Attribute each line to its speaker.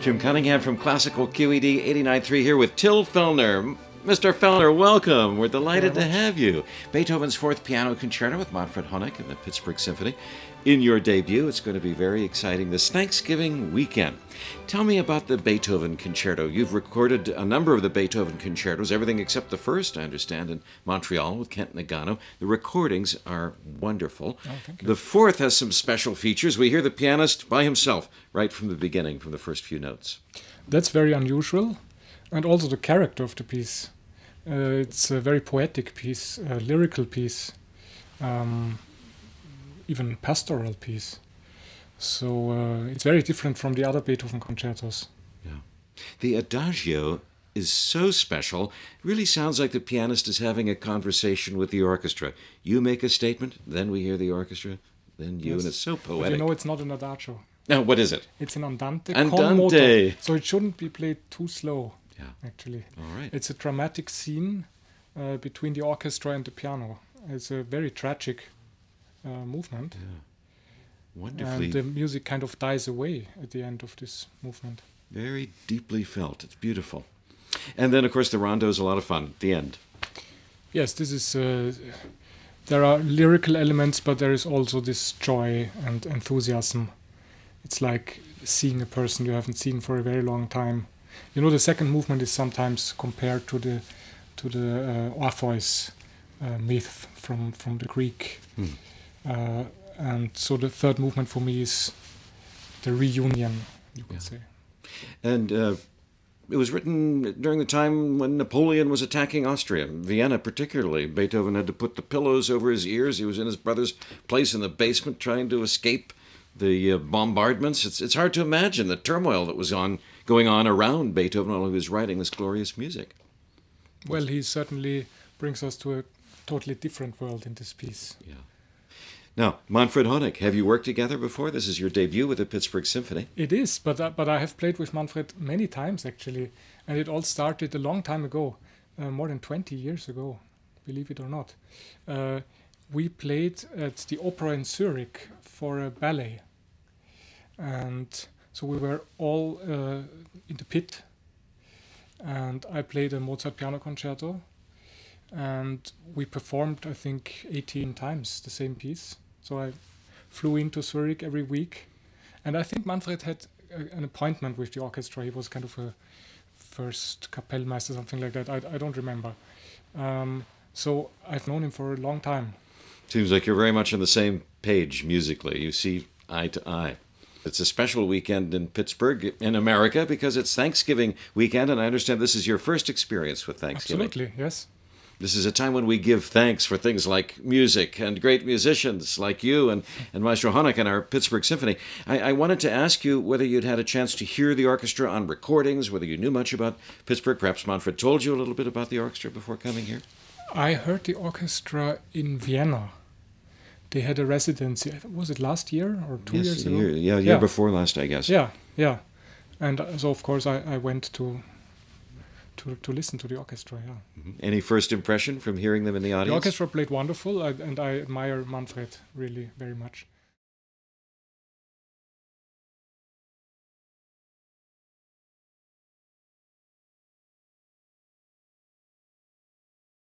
Speaker 1: Jim Cunningham from Classical QED 89.3 here with Till Fellner. Mr. Fellner, welcome. We're delighted to have you. Beethoven's Fourth Piano Concerto with Manfred Honeck and the Pittsburgh Symphony. In your debut, it's going to be very exciting this Thanksgiving weekend. Tell me about the Beethoven Concerto. You've recorded a number of the Beethoven Concertos, everything except the first, I understand, in Montreal with Kent Nagano. The recordings are wonderful.
Speaker 2: Oh, thank you.
Speaker 1: The fourth has some special features. We hear the pianist by himself right from the beginning, from the first few notes.
Speaker 2: That's very unusual, and also the character of the piece. It's a very poetic piece, a lyrical piece, even pastoral piece. So it's very different from the other Beethoven concertos.
Speaker 1: Yeah. The Adagio is so special. It really sounds like the pianist is having a conversation with the orchestra. You make a statement, then we hear the orchestra, then you,
Speaker 2: Yes.
Speaker 1: and it's so
Speaker 2: But
Speaker 1: poetic.
Speaker 2: you know, it's not an adagio.
Speaker 1: Now, what is it?
Speaker 2: It's an andante,
Speaker 1: Andante.
Speaker 2: con moto. So it shouldn't be played too slow,
Speaker 1: Yeah.
Speaker 2: actually.
Speaker 1: All right.
Speaker 2: It's a dramatic scene between the orchestra and the piano. It's a very tragic movement.
Speaker 1: Wonderfully,
Speaker 2: And the music kind of dies away at the end of this movement.
Speaker 1: very deeply felt. It's beautiful. And then, of course, the rondo is a lot of fun at the end.
Speaker 2: Yes, this is. There are lyrical elements, but there is also this joy and enthusiasm. It's like seeing a person you haven't seen for a very long time. You know, the second movement is sometimes compared to the Orpheus myth from the Greek. And so the third movement for me is the reunion, you could say.
Speaker 1: And it was written during the time when Napoleon was attacking Austria, Vienna particularly. Beethoven had to put the pillows over his ears. He was in his brother's place in the basement trying to escape the bombardments. It's hard to imagine the turmoil that was going on around Beethoven while he was writing this glorious music.
Speaker 2: Well, he certainly brings us to a totally different world in this piece.
Speaker 1: Yeah. Now, Manfred Honeck, have you worked together before? This is your debut with the Pittsburgh Symphony.
Speaker 2: It is, but I have played with Manfred many times actually, and it all started a long time ago, more than 20 years ago, believe it or not. We played at the opera in Zurich for a ballet, and so we were all in the pit, and I played a Mozart piano concerto, and we performed, I think, 18 times the same piece. So I flew into Zurich every week, and I think Manfred had an appointment with the orchestra. He was kind of a first Kapellmeister, something like that. I don't remember. So I've known him for a long time.
Speaker 1: Seems like you're very much on the same page musically. You see eye to eye. It's a special weekend in Pittsburgh, in America, because it's Thanksgiving weekend, and I understand this is your first experience with Thanksgiving.
Speaker 2: Absolutely, yes.
Speaker 1: This is a time when we give thanks for things like music and great musicians like you and Maestro Honeck and our Pittsburgh Symphony. I wanted to ask you whether you'd had a chance to hear the orchestra on recordings, whether you knew much about Pittsburgh. Perhaps Manfred told you a little bit about the orchestra before coming here.
Speaker 2: I heard the orchestra in Vienna. They had a residency. Was it last year or 2 years ago?
Speaker 1: Year before last, I guess.
Speaker 2: Yeah. And so, of course, I went to listen to the orchestra, yeah.
Speaker 1: Any first impression from hearing them in the audience?
Speaker 2: The orchestra played wonderful, and I admire Manfred really very much.